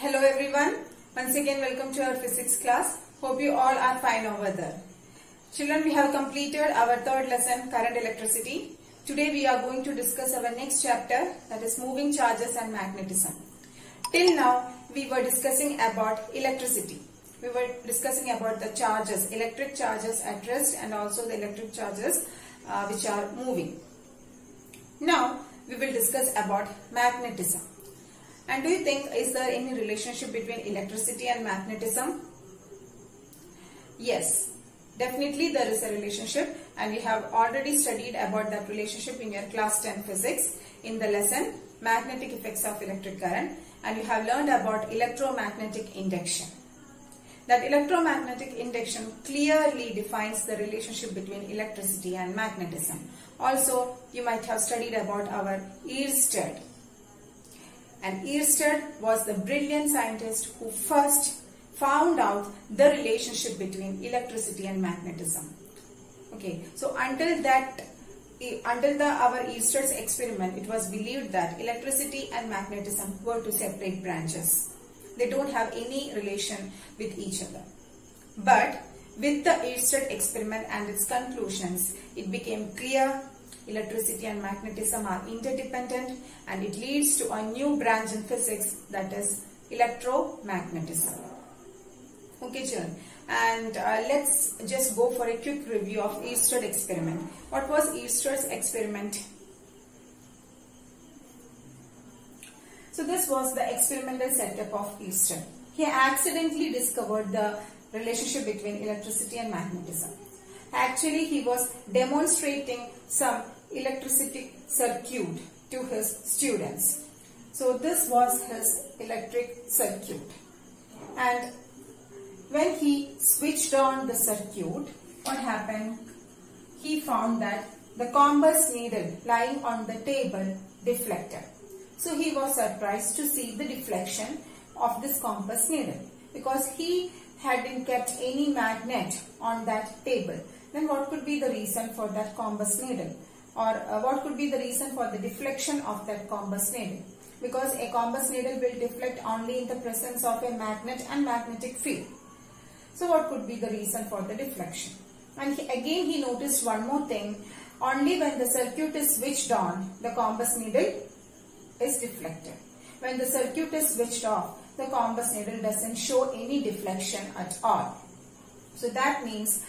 Hello everyone. Once again welcome to our physics class. Hope you all are fine over there. Children, we have completed our third lesson, current electricity. Today we are going to discuss our next chapter, that is moving charges and magnetism. Till now we were discussing about electricity. We were discussing about the charges, electric charges at rest and also the electric charges which are moving. Now we will discuss about magnetism. And do you think, is there any relationship between electricity and magnetism? Yes, definitely there is a relationship, and we have already studied about that relationship in your class 10 physics in the lesson magnetic effects of electric current, and you have learned about electromagnetic induction. That electromagnetic induction clearly defines the relationship between electricity and magnetism. Also, you might have studied about our Ørsted. And Ørsted was the brilliant scientist who first found out the relationship between electricity and magnetism. Okay, so until our Ørsted's experiment, it was believed that electricity and magnetism were two separate branches. They don't have any relation with each other. But with the Ørsted experiment and its conclusions, it became clear electricity and magnetism are interdependent, and it leads to a new branch in physics, that is electromagnetism. Okay children, and let's just go for a quick review of Ørsted experiment. What was Ørsted's experiment? So this was the experimental setup of Ørsted. He accidentally discovered the relationship between electricity and magnetism. Actually, he was demonstrating some electricity circuit to his students. So this was his electric circuit. And when he switched on the circuit, what happened? He found that the compass needle lying on the table deflected. So he was surprised to see the deflection of this compass needle, because he hadn't kept any magnet on that table. Then what could be the reason for that compass needle? Or what could be the reason for the deflection of that compass needle? Because a compass needle will deflect only in the presence of a magnet and magnetic field. So what could be the reason for the deflection? And again he noticed one more thing. Only when the circuit is switched on, the compass needle is deflected. When the circuit is switched off, the compass needle doesn't show any deflection at all. So that means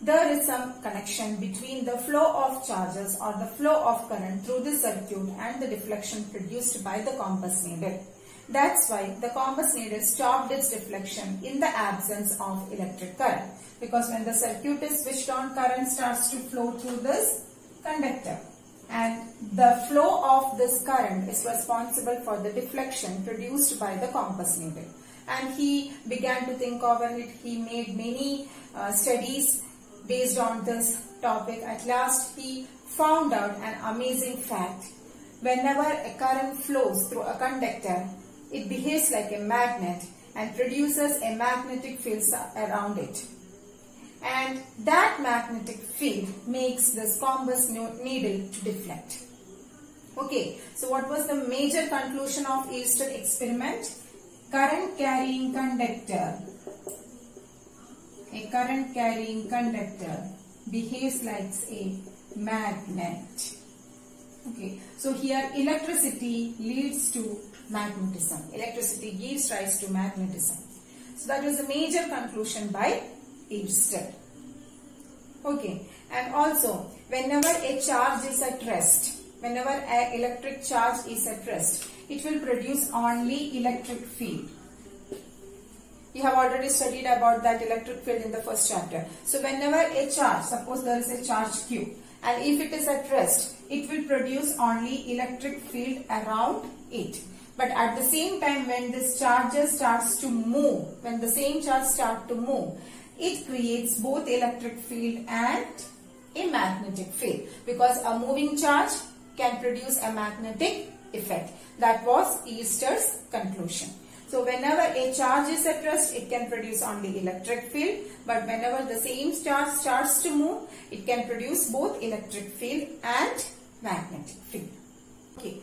there is some connection between the flow of charges or the flow of current through the circuit and the deflection produced by the compass needle. That's why the compass needle stopped its deflection in the absence of electric current. Because when the circuit is switched on, current starts to flow through this conductor. And the flow of this current is responsible for the deflection produced by the compass needle. And he began to think over it. He made many studies based on this topic. At last he found out an amazing fact. Whenever a current flows through a conductor, it behaves like a magnet and produces a magnetic field around it. And that magnetic field makes this compass needle to deflect. Okay, so what was the major conclusion of Ørsted experiment? Current carrying conductor. A current carrying conductor behaves like a magnet. Okay, so here electricity leads to magnetism. Electricity gives rise to magnetism. So that was a major conclusion by Ørsted. Okay, and also whenever a charge is at rest, whenever an electric charge is at rest, it will produce only electric field. You have already studied about that electric field in the first chapter. So whenever a charge, suppose there is a charge Q, and if it is at rest, it will produce only electric field around it. But at the same time, when this charge starts to move, when the same charge starts to move, it creates both electric field and a magnetic field. Because a moving charge can produce a magnetic effect. That was Ørsted's conclusion. So whenever a charge is at rest, it can produce only electric field. But whenever the same charge starts to move, it can produce both electric field and magnetic field. Okay.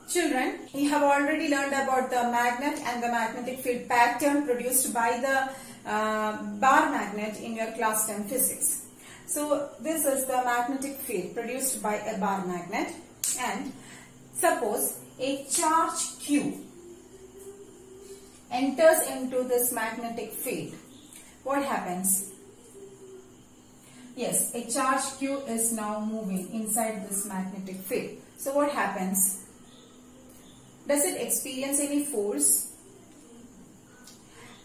Children, you have already learned about the magnet and the magnetic field pattern produced by the bar magnet in your class 10 physics. So this is the magnetic field produced by a bar magnet, and suppose a charge Q enters into this magnetic field. What happens? Yes, a charge Q is now moving inside this magnetic field. So what happens? Does it experience any force?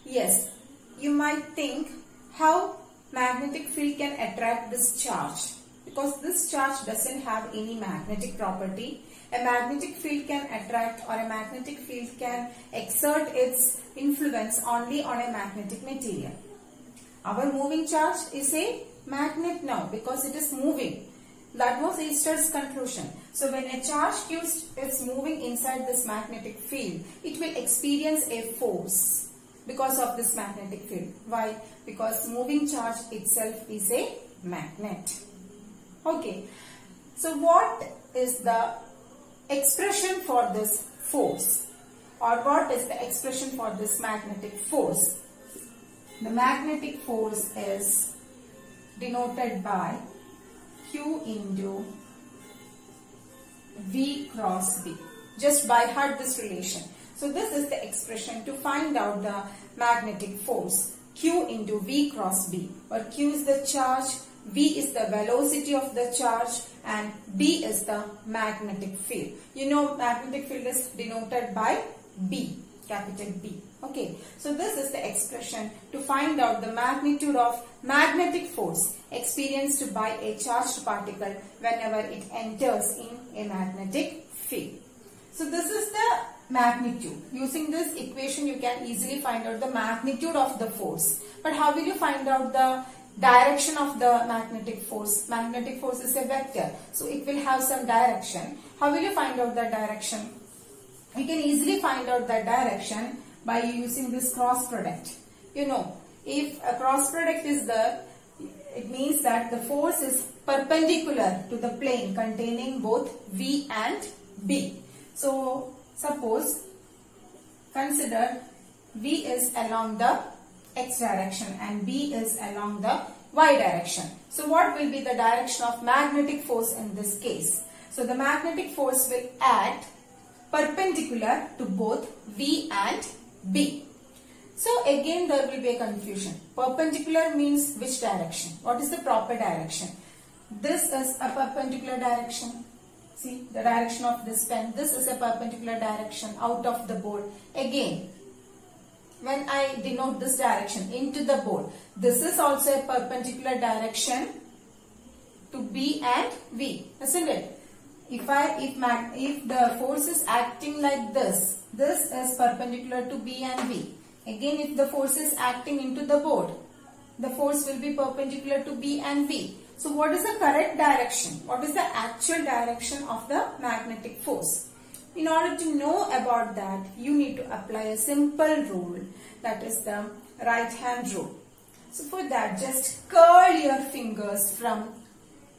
Yes, you might think how magnetic field can attract this charge, because this charge doesn't have any magnetic property. A magnetic field can attract, or a magnetic field can exert its influence only on a magnetic material. Our moving charge is a magnet now because it is moving. That was Easter's conclusion. So when a charge Q is moving inside this magnetic field, it will experience a force because of this magnetic field. Why? Because moving charge itself is a magnet. Okay. So what is the expression for this force, or what is the expression for this magnetic force? The magnetic force is denoted by Q into V cross B. Just by heart this relation. So this is the expression to find out the magnetic force. Q into V cross B, where Q is the charge, V is the velocity of the charge, and B is the magnetic field. You know magnetic field is denoted by B, capital B. Okay, so this is the expression to find out the magnitude of magnetic force experienced by a charged particle whenever it enters in a magnetic field. So this is the magnitude. Using this equation you can easily find out the magnitude of the force. But how will you find out the direction of the magnetic force? Magnetic force is a vector, so it will have some direction. How will you find out that direction? You can easily find out that direction by using this cross product. You know, if a cross product is there, it means that the force is perpendicular to the plane containing both V and B. So suppose, consider V is along the X direction and B is along the Y direction. So what will be the direction of magnetic force in this case? So the magnetic force will act perpendicular to both V and B. So again there will be a confusion. Perpendicular means which direction? What is the proper direction? This is a perpendicular direction. See the direction of this pen. This is a perpendicular direction out of the board. Again, when I denote this direction into the board, this is also a perpendicular direction to B and V, isn't it? If the force is acting like this is perpendicular to B and V. Again, if the force is acting into the board, the force will be perpendicular to B and V. So what is the correct direction? What is the actual direction of the magnetic force? In order to know about that, you need to apply a simple rule, that is the right hand rule. So for that, just curl your fingers from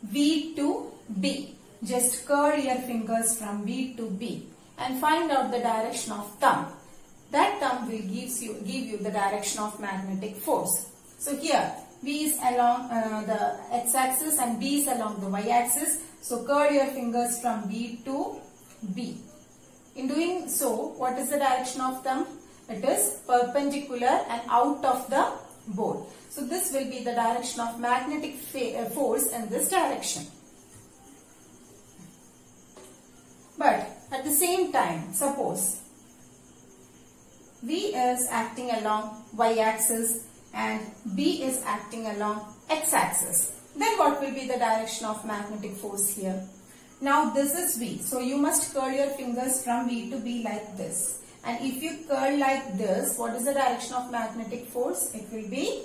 V to B. Just curl your fingers from V to B and find out the direction of thumb. That thumb will give you the direction of magnetic force. So here V is along the x-axis and B is along the y-axis. So curl your fingers from V to B. In doing so, what is the direction of thumb? It is perpendicular and out of the board. So this will be the direction of magnetic force in this direction. But at the same time, suppose V is acting along y-axis and B is acting along x-axis. Then what will be the direction of magnetic force here? Now this is V. So you must curl your fingers from V to B like this. And if you curl like this, what is the direction of magnetic force? It will be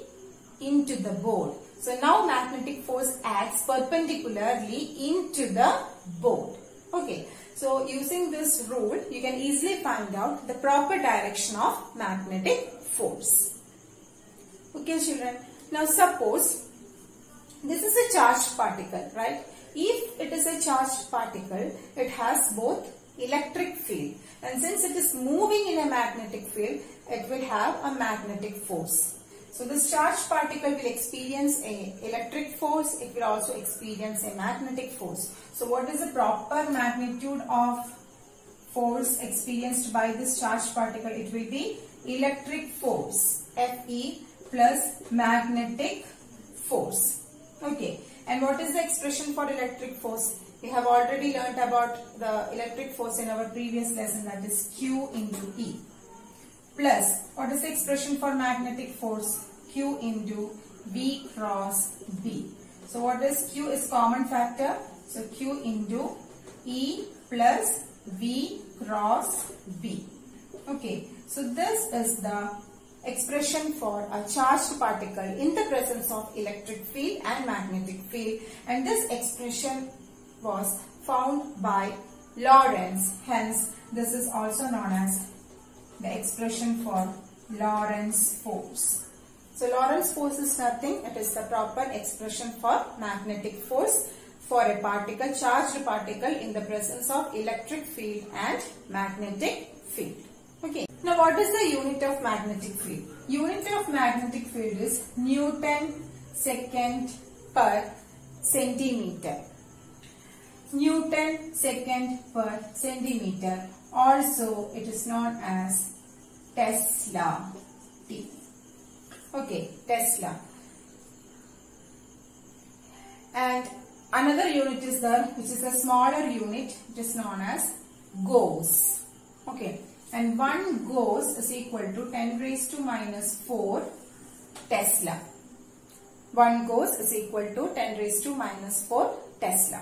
into the board. So now magnetic force acts perpendicularly into the board. Okay. So using this rule, you can easily find out the proper direction of magnetic force. Okay children. Now suppose this is a charged particle, right? If it is a charged particle, it has both electric field. And since it is moving in a magnetic field, it will have a magnetic force. So this charged particle will experience a electric force. It will also experience a magnetic force. So what is the proper magnitude of force experienced by this charged particle? It will be electric force, Fe, plus magnetic force. Okay. And what is the expression for electric force? We have already learnt about the electric force in our previous lesson, that is Q into E. Plus, what is the expression for magnetic force? Q into V cross B. So what is Q is common factor. So Q into E plus V cross B. Okay. So this is the expression for a charged particle in the presence of electric field and magnetic field. And this expression was found by Lorentz. Hence, this is also known as the expression for Lorentz force. So Lorentz force is nothing. It is the proper expression for magnetic force for a particle, charged particle in the presence of electric field and magnetic field. Okay. Now what is the unit of magnetic field? Unit of magnetic field is Newton second per centimeter. Newton second per centimeter. Also it is known as Tesla. T. Okay, Tesla. And another unit is there, which is a smaller unit. It is known as Gauss. Okay. And 1 Gauss is equal to 10 raised to minus 4 Tesla. 1 Gauss is equal to 10 raised to minus 4 Tesla.